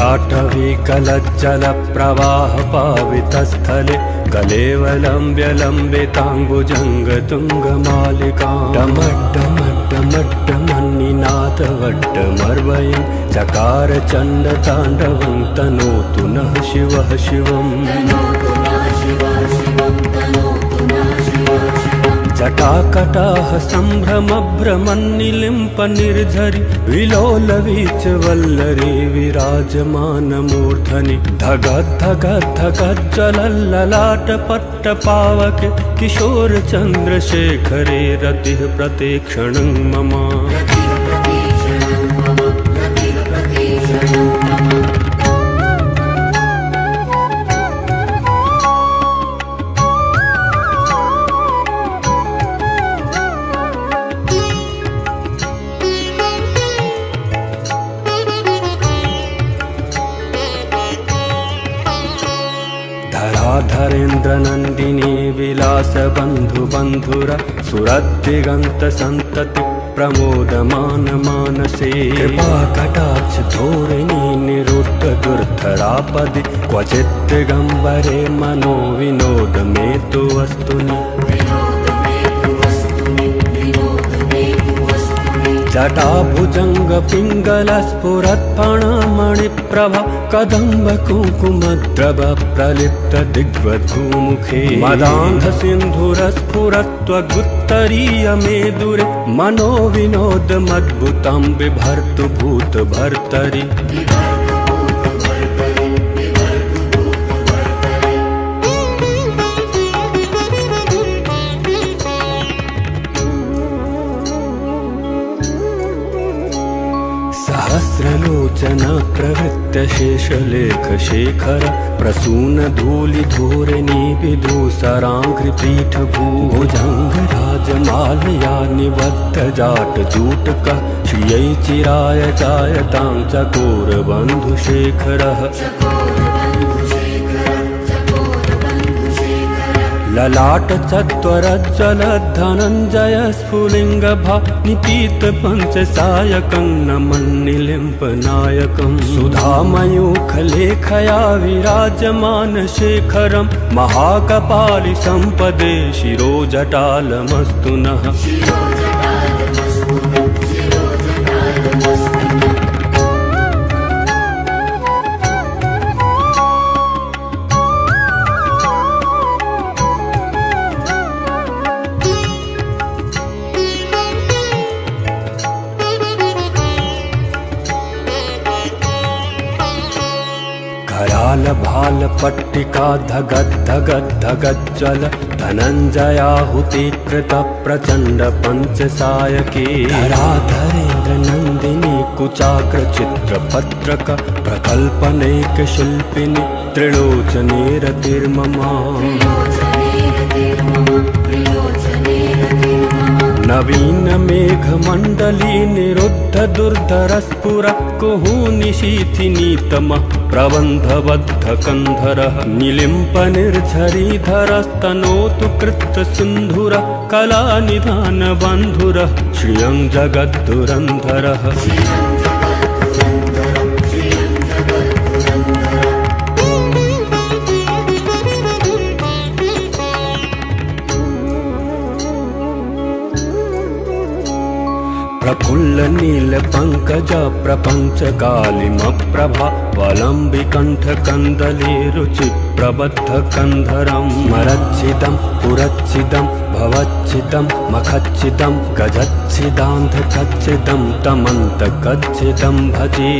ललाटविकलज्जलप्रवाहपावितस्थले कलेवलम्ब्य लम्बिताम्बुजङ्गतुङ्गमालिकां डमड्डमड्डमड्डमन्निनाथवड्डमर्वयं चकार चण्डताण्डवं तनोतु नः शिवः शिवम्। जटाकटाह सम्भ्रमभ्रमन्निलिम्प निर्झरि विलोलवीचवल्लरी विराजमानमूर्धनि धगद्धगद्धगज्ज्वलल्ललाटपट्टपावके किशोरचन्द्रशेखरे रतिः प्रतीक्षणं मम। धराधरेन्द्रनन्दिनी विलासबन्धुबन्धुरा सुरद्दिगन्तसन्तति प्रमोदमान मानसे कृपाकटाक्ष धोरिणी निरुद्धदुर्धरापदि क्वचित् दिगम्बरे मनो विनोद मे तु वस्तुनि। जटाभुजङ्गपिङ्गलस्फुरत्फणमणिप्रभा कदम्बकुङ्कुमद्रव प्रलिप्तदिग्वधूमुखे मदान्धसिन्धुरस्फुरत्वगुत्तरीयमेदुरे मनो विनोदमद्भुतं बिभर्तु भूतभर्तरि। सहस्रलोचन प्रवृत्त शेषलेख शेखर प्रसून धूलिधूरिणी विदूसराङ्घ्रिपीठ भुजङ्गराजमालया निबद्ध जाटजूटक श्रियै चिराय जायतां चकोरबन्धुशेखरः। ललाट चत्वरज्ज्वलधनञ्जय स्फुलिङ्गभा निपीत पञ्चसायकं नमन्निलिम्पनायकं सुधामयूखलेखया विराजमान शेखरं महाकपालि सम्पदे शिरोजटालमस्तु नः। कराल भाल पट्टिका धगद्धगद्धगज्ज्वल धनञ्जयाहुतिकृत प्रचण्ड पञ्चसायके धराधरेन्द्र नन्दिनी कुचाग्र चित्रपत्रक प्रकल्पनेक शिल्पिनि त्रिलोचने रतिर्ममा। नवीन मेघमण्डली निरुद्ध दुर्धरस्फुर कुहूनिशीथिनीतमः प्रबन्धबद्ध कन्धरः निलिम्प निर्झरीधरस्तनोतु कृत्तसिन्धुरः कलानिधान बन्धुरः श्रियं जगद्धुरन्धरः। प्रफुल्ल नील पंकज प्रपंच कालिमप्रभा वलम्बिकण्ठ कन्दली रुचि प्रबद्ध कन्धरं स्मरच्छिदं पुरच्छिदं भवच्छिदं मखच्छिदं गजच्छिदान्धकच्छिदं तमन्तकच्छिदं भजे।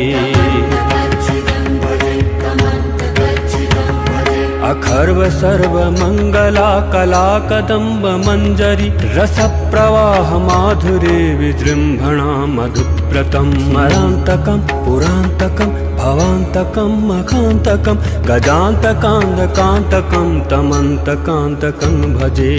अखर्व सर्वमङ्गला कला कदम्ब मञ्जरी रसप्रवाह माधुरे विजृम्भणा मधुव्रतं स्मरान्तकं पुरान्तकं भवान्तकं मखान्तकं गजान्तकान्तकान्तकं तमन्तकान्तकं भजे।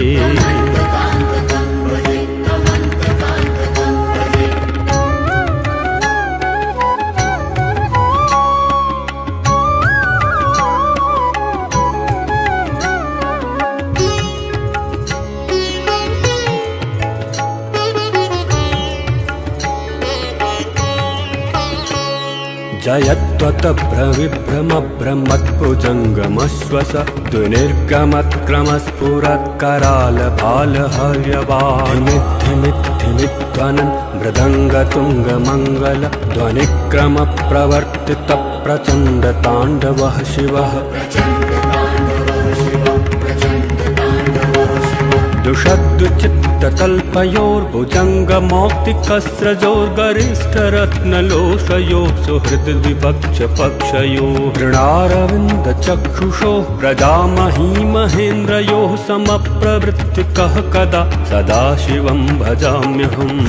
जयत्वतभ्रविभ्रमभ्रमत्भुजङ्गमश्वस द्विनिर्गमत्क्रमस्फुरत्करालभालहर्यवाधिमिद्धिमिद्धिमिध्वनन् मृदङ्गतुङ्गमङ्गल ध्वनिक्रमप्रवर्तितप्रचण्डताण्डवः शिवः दुषद्दुचित्ततल्पयोर्भुजङ्गमौक्तिकस्रजोर्गरिष्ठरत्नलोषयोः सुहृद्विपक्षपक्षयोः तृणारविन्दचक्षुषोः प्रजामहीमहेन्द्रयोः समप्रवृत्तिकः कदा सदाशिवं भजाम्यहम्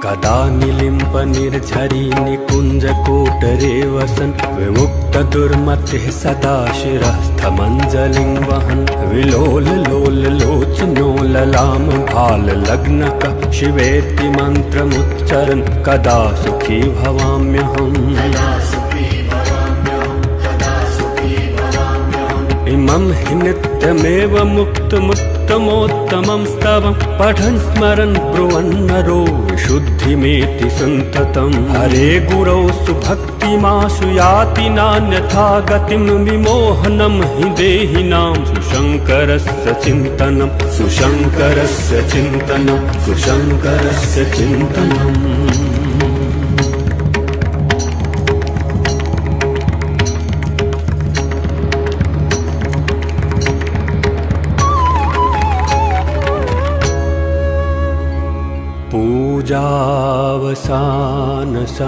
कदा निलिम्पनिर्झरी निकुञ्जकोटरे वसन् विमुक्तदुर्मतिः सदा शिरस्थमञ्जलिं वहन् विलोललोललोचनो ललामभाललग्नकः शिवेति मन्त्रमुच्चरन् कदा सुखी भवाम्यहम् इमं हि नित्यमेव मुक्तमुत्तमोत्तमं स्तवं पठन् स्मरन् ब्रुवन्नरो विशुद्धिमेति सन्ततं हरे गुरौ सुभक्तिमाशु याति नान्यथा गतिं विमोहनं हि देहिनां सुशङ्करस्य चिन्तनं सुशङ्करस्य चिन्तनं सुशङ्करस्य चिन्तनम्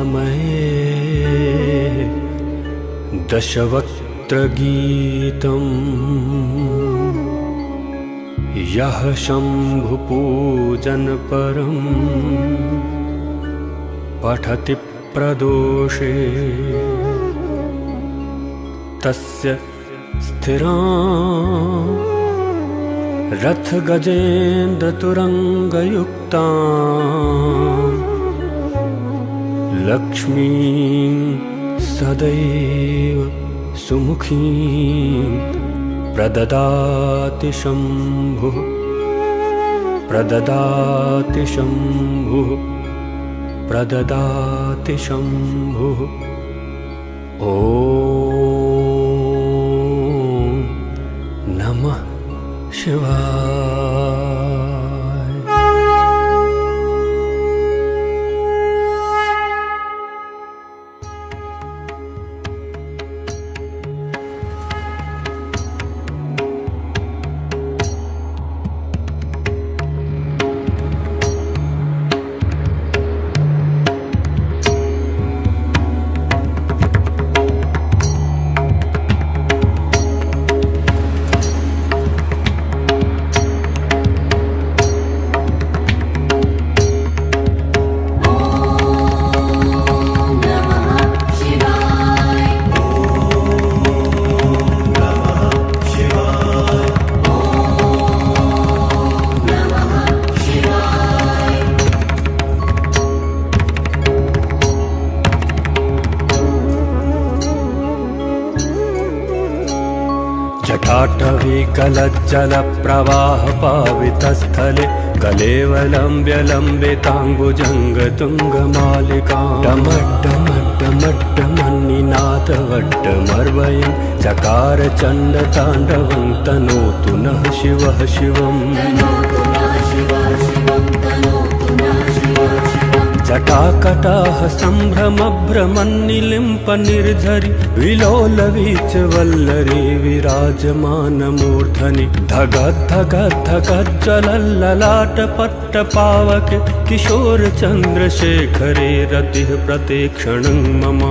पूजावसानसमये दशवक्त्रगीतम् यः शम्भुपूजनपरम् पठति प्रदोषे तस्य स्थिरा रथ गजेन्द्रतुरङ्गयुक्ता लक्ष्मीं सदैव सुमुखीं प्रददाति शम्भुः प्रददाति शम्भुः प्रददाति शम्भुः ॐ नमः शिवाय। जटाटवीकलज्जलप्रवाहपावितस्थले कलेवलम्ब्य लम्बिताम्बुजङ्गतुङ्गमालिकां डमड्डमड्डमड्डमन्निनाथवड्डमर्वयं चकार चण्डताण्डवं तनोतु नः शिवः शिवम् जटाकटाह सम्भ्रमभ्रमन्निलिम्पनिर्झरि विलोलवीचवल्लरी विराजमानमूर्धनि धगद्धगद्धगज्ज्वलल्ललाटपट्टपावके किशोरचन्द्रशेखरे रतिः प्रतीक्षणं मम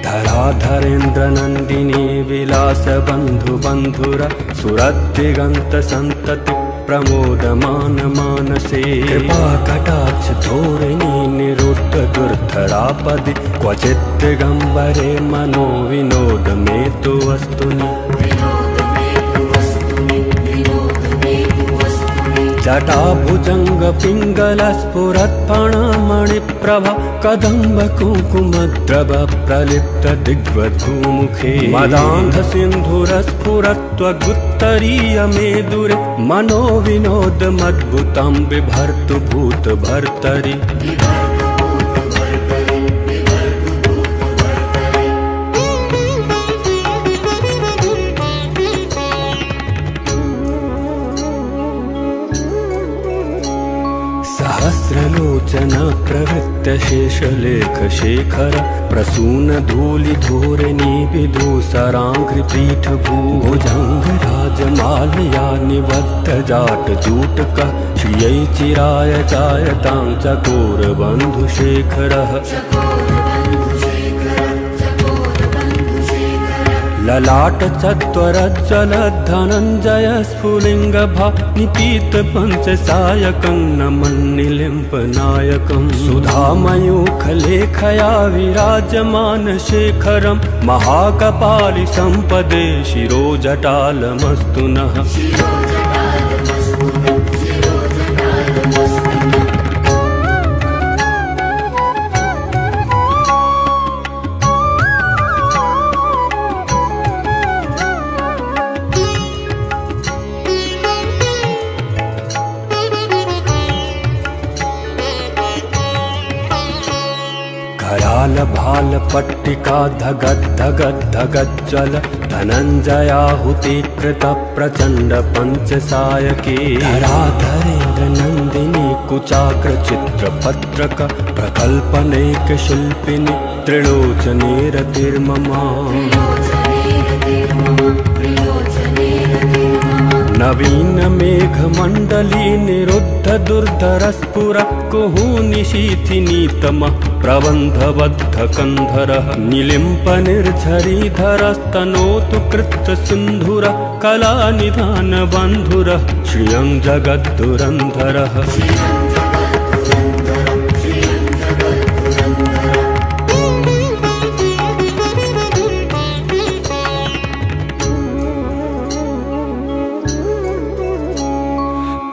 धराधरेन्द्रनन्दिनी विलासबन्धुबन्धुर सुरद्दिगन्तसन्तति प्रमोदमान मानसे कृपाकटाक्ष धोरिणी निरुद्ध दुर्धरापदि क्वचित् दिगम्बरे मनो विनोद मे तु वस्तुनि जटाभुजंग पिंगल स्फुरत्फणमणिप्रभा कदम्ब कुङ्कुमद्रव प्रलिप्त दिग्वधूमुखे मदान्ध सिन्धुरस्फुरत्वगुत्तरीय मेदुरे मनो विनोदमद्भुतं बिभर्तु भूत भर्तरि सहस्रलोचन प्रवृत्त शेषलेख शेखर प्रसून धूलि धूरिणी विदूसराङ्घ्रि पीठ भुजंग राजमालया निबद्ध जाट जूटक श्रियै चिराय चायतां चकोर बंधु शेखरः ललाट चत्वरज्जल धनञ्जय स्फुलिङ्गभा निपीत पंचसायकं नमन्निलिम्पनायकं सुधामयूखलेखया विराजमान शेखरं महाकपालि सम्पदे शिरोजटालमस्तु नः कराल भाल पट्टिका धगद धगद धगद जल धनञ्जयाहुति कृत प्रचंड पंचसायके धराधरेन्द्र नंदिनी कुचाग्र चित्र पत्रक प्रकल्पनेक शिल्पिनी त्रिलोचने रतिर्ममा नवीन मेघ मंडली निरुद्ध दुर्धर स्फुर कुहूनि शीथिनीतम प्रबंधबद्ध कंधरः निलिम्प निर्झरीधरस्तनोतु कृत सिंधुर कला निधान बंधुरः श्रियं जगद्दुरंधरः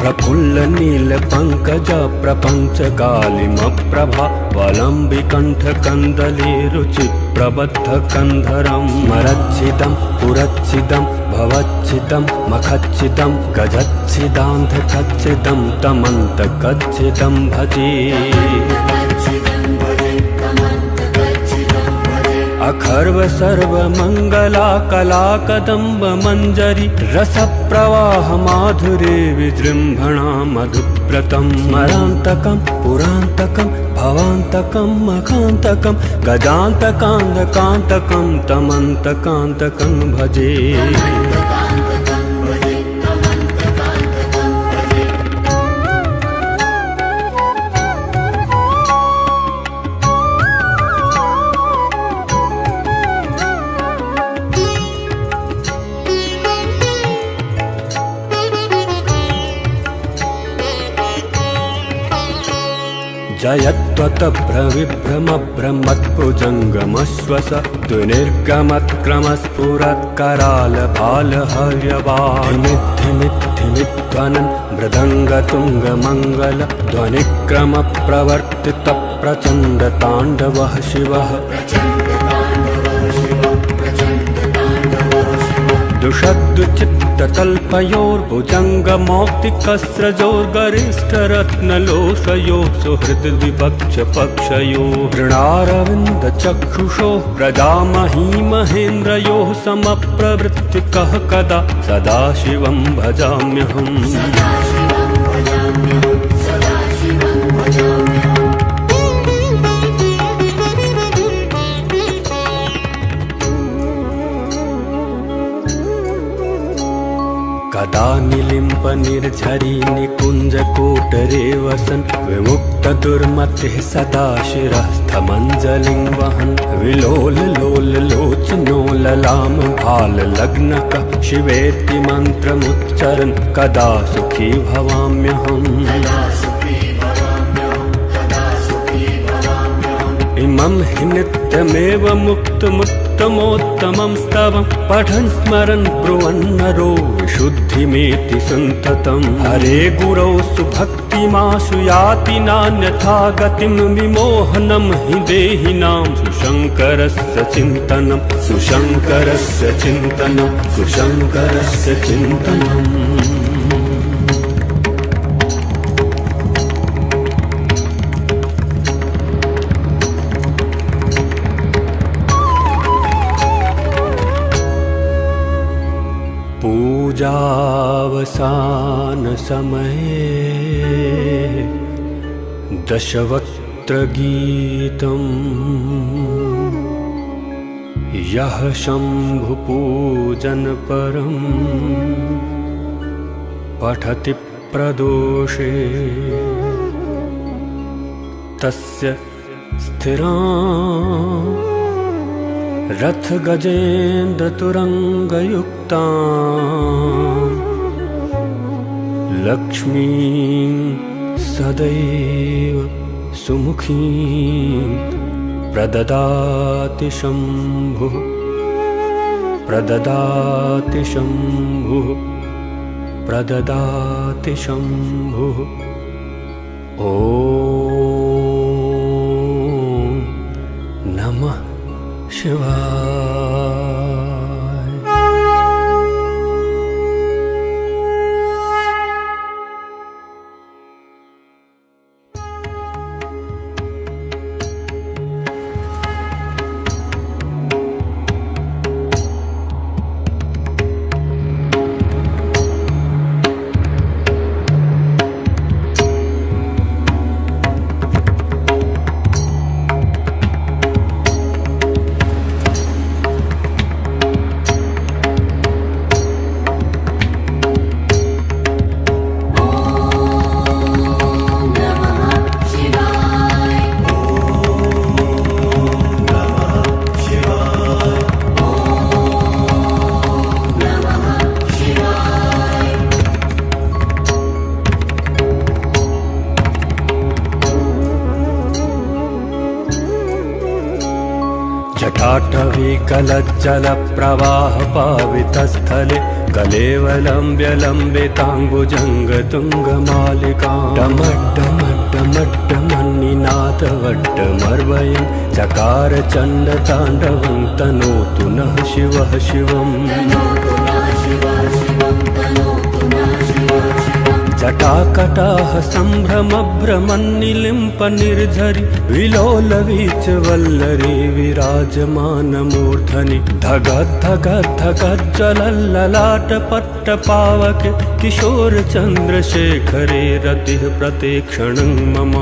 प्रफुल्ल नील पंकज प्रपंच कालिम प्रभा वलंबि कंठ कंदले रुचि प्रबद्ध कंधरं स्मरच्छिदं पुरच्छिदं भवच्छिदं मखच्छिदं गजच्छिदान्ध कच्छिदं तमन्त कच्छिदं भजे अखर्व सर्व मंगला कला कदम्ब मंजरी रस प्रवाह माधुरे विजृंभणा मधुव्रतं स्मरान्तकं पुरान्तकं भवान्तकं मखान्तकं गजान्तकान्तकान्तकं तमन्तकान्तकं भजे जयत्वत प्रविभ्रम ब्रह्मत्पुजङ्गमश्वस द्विनिर्गमत्क्रमस्फुरत्कराल भाल हर्यवाधिमिद्धिमिद्धिमिध्वनन् मृदङ्गतुङ्गमङ्गल ध्वनिक्रम प्रवर्तित प्रचण्ड ताण्डवः शिवः दुषद्दुचित्ततल्पयोर्भुजङ्गमौक्तिकस्रजोर्गरिष्ठरत्नलोषयोः सुहृद्विपक्ष पक्षयोः ऋणारविन्दचक्षुषोः प्रजामही महेन्द्रयोः समप्रवृत्तिकः कदा सदाशिवं भजाम्यहम् कदा निलिम्प निर्झरी निकुंज कोटरे वसन विमुक्त दुर्मतिः सदा शिरस्थमञ्जलिं वहन् विलोल लोल लोच नो ललाम भाललग्नकः शिवेति मन्त्रमुच्चरन् कदा सुखी भवाम्यहम्। इमं हि नित्यमेव मुक्तमुत्तमोत्तमं स्तवं पठन् स्मरन् ब्रुवन्नरो विशुद्धिमेति सन्ततं। हरे गुरौ सुभक्तिमाशु याति नान्यथा गतिं विमोहनं हि देहिनां सुशङ्करस्य चिन्तनं सुशङ्करस्य चिन्तनं सुशङ्करस्य चिन्तनम्। पूजावसान समये दशवक्त्रगीतम् यः शम्भुपूजन परं पठति प्रदोषे तस्य स्थिरा रथ गजेन्द्र तुरंगयुक्ता लक्ष्मीं सदैव सुमुखीं प्रददाति शम्भुः प्रददाति शम्भुः प्रददाति शम्भुः। ॐ नमः शिवाय। जटाटवीकलज्जलप्रवाहपावितस्थले कलेवलम्ब्य लम्बिताम्बुजङ्गतुङ्गमालिकां डमड्डमड्डमड्डमन्निनादवड्डमर्वयं चकार चण्डताण्डवं तनोतु नः शिवः शिवम्। जटाकटाह सम्भ्रमभ्रमन्निलिम्प निर्झरि विलोलवीचवल्लरी विराजमानमूर्धनि धगद्धगद्धगज्ज्वलल्ललाटपट्टपावके किशोरचन्द्रशेखरे रतिः प्रतीक्षणं मम।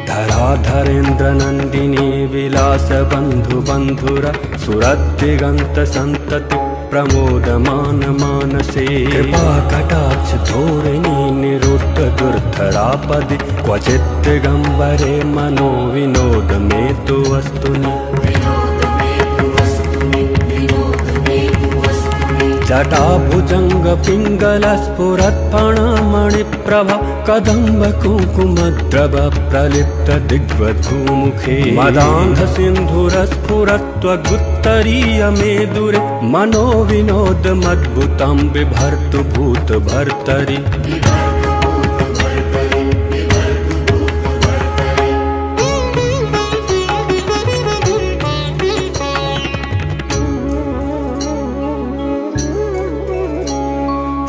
धराधरेन्द्र नन्दिनी विलास बन्धु बन्धुरा सुरद्दिगन्त सन्तति प्रमोदमान मानसे कृपा कटाक्ष धोरिणी निरुद्ध दुर्धरापदि क्वचित् दिगम्बरे मनो विनोद मे तु वस्तुनि। जटाभुजंग पिंगल स्फुरत्फणमणिप्रभ कदम्ब कुङ्कुमद्रव प्रलिप्त दिग्वधूमुखे मदान्ध सिन्धुरस्फुरत्वगुत्तरीय मेदुरे मनो विनोद मद्भुतं बिभर्तु भूत भर्तरि।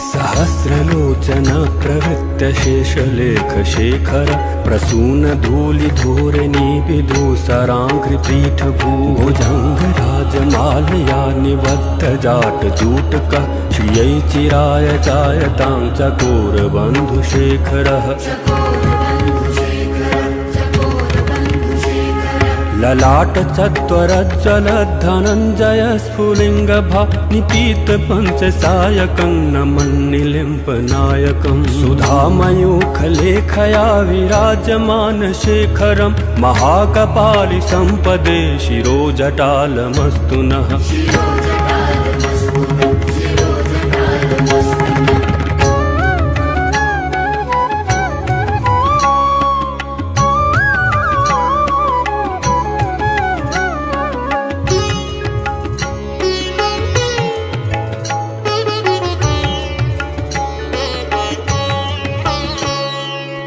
सहस्रलोचन प्रवृत्त शेषलेख शेखर प्रसून धूलि धूरिणी विदूसराङ्घ्रिपीठ भुजंग राजमालया निबद्ध जाट जूटकः श्रियै चिराय जायतां चकोर बन्धु शेखरः। ललाट चत्वरज्ज्वल धनञ्जय स्फुलिङ्गभा निपीत पञ्चसायकं नमन्निलिम्पनायकं सुधामयूखलेखया विराजमान शेखरं महाकपालि सम्पदे शिरोजटालमस्तु नः।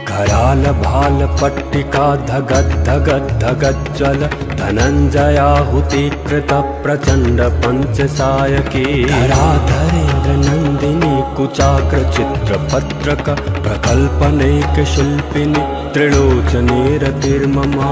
कराल भाल पट्टिका धगद् धगद् धगज्ज्वल धनञ्जयाहुति कृत प्रचण्ड पञ्चसायके धराधरेन्द्र नन्दिनी कुचाग्र चित्रपत्रक प्रकल्पनेक शिल्पिनि त्रिलोचने रतिर्ममा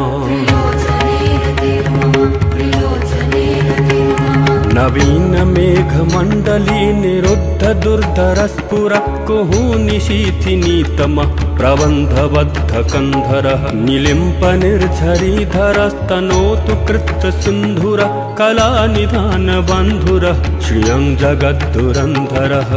नवीन मेघमण्डली निरुद्ध दुर्धरस्फुर कुहूनिशीथिनीतमः प्रबन्धबद्ध कन्धरः निलिम्प निर्झरीधरस्तनोतु कृत्तसिन्धुर कलानिधान बन्धुरः श्रियं जगद्धुरन्धरः।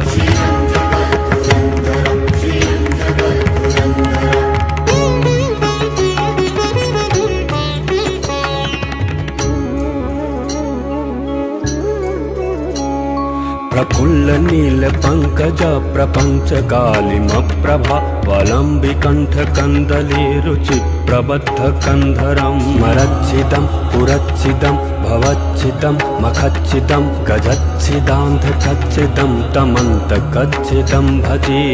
प्रफुल्ल नील पंकज प्रपंच गालिमप्रभा वलम्बिकण्ठ कन्दले रुचि प्रबद्ध कन्धरं स्मरच्छिदं पुरच्छिदं भवच्छिदं मखच्छिदं गजच्छिदान्धकच्छिदं तमन्तकच्छिदं भजे।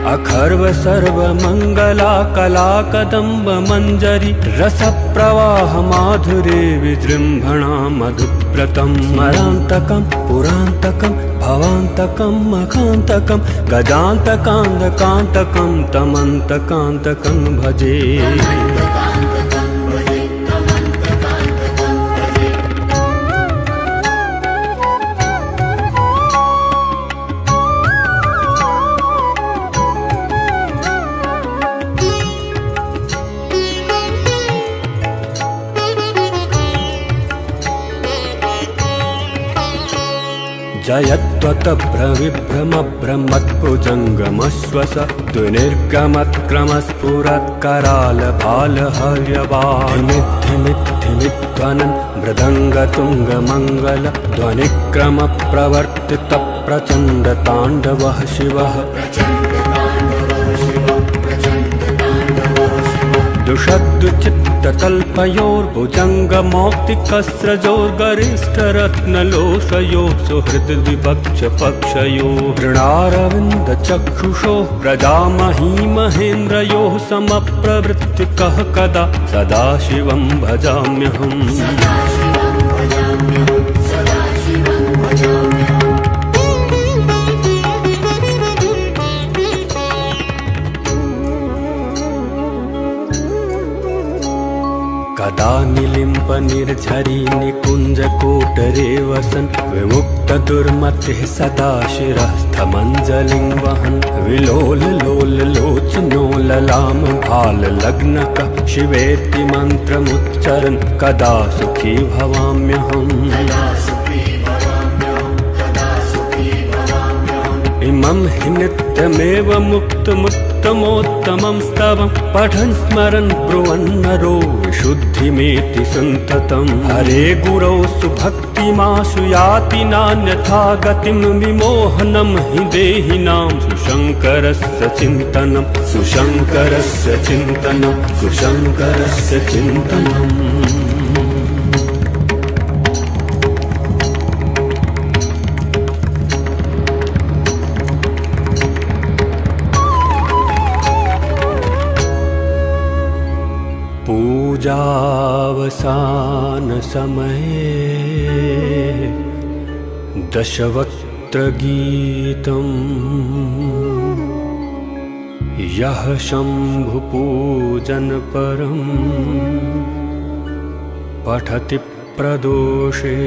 अखर्व सर्व मंगला कला कदम्ब मंजरी रस प्रवाह माधुरे विजृंभणा मधुव्रतं स्मरान्तकं पुरान्तकं भवान्तकं मखान्तकं गजान्तकान्तकान्तकं तमन्तकान्तकं भजे। जयत्वत भ्रविभ्रमभ्रमत्भुजङ्गमश्वस द्विनिर्गमत्क्रमस्फुरत्कराल बालहर्यवाधिमिद्धिमिद्धिमिध्वनन् मृदङ्गतुङ्गमङ्गल ध्वनिक्रमप्रवर्तित प्रचण्ड ताण्डवः शिवः। दुषद्दुचित्ततल्पयोर्भुजङ्गमौक्तिकस्रजोर्गरिष्ठरत्नलोषयोः सुहृद्विपक्षपक्षयोः ऋणारविन्दचक्षुषोः प्रजामही महेन्द्रयोः समप्रवृत्तिकः कदा सदाशिवं भजाम्यहम्। कदा निलिम्प निर्झरी निकुञ्ज कोटरे वसन् विमुक्त दुर्मतिः सदा शिरस्थमञ्जलिं वहन् विलोल लोल लोचनो ललाम भाल लग्नकः शिवेति मन्त्रमुच्चरन् कदा सुखी भवाम्यहम्। इमं हि नित्यमेव मुक्तमुत्तमोत्तमं स्तवं पठन् स्मरन् ब्रुवन्नरो विशुद्धिमेति सन्ततं हरे गुरौ सुभक्तिमाशु याति नान्यथा गतिं विमोहनं हि देहिनां सुशङ्करस्य चिन्तनं सुशङ्करस्य चिन्तनं सुशङ्करस्य चिन्तनम्। पूजावसान समये दशवक्त्र गीतम् यः शम्भुपूजन परं पठति प्रदोषे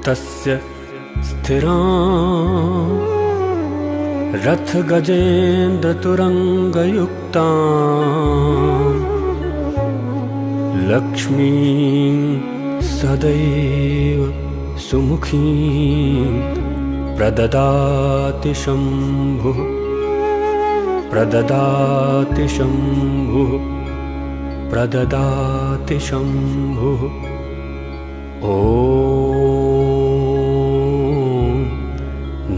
तस्य स्थिरा रथ गजेन्द्र तुरंगयुक्तां लक्ष्मीं सदैव सुमुखीं प्रददाति शम्भुः प्रददाति शम्भुः प्रददाति शम्भुः। ॐ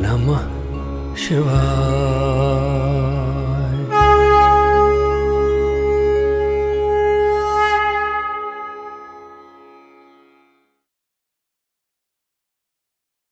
नमः शिवाय।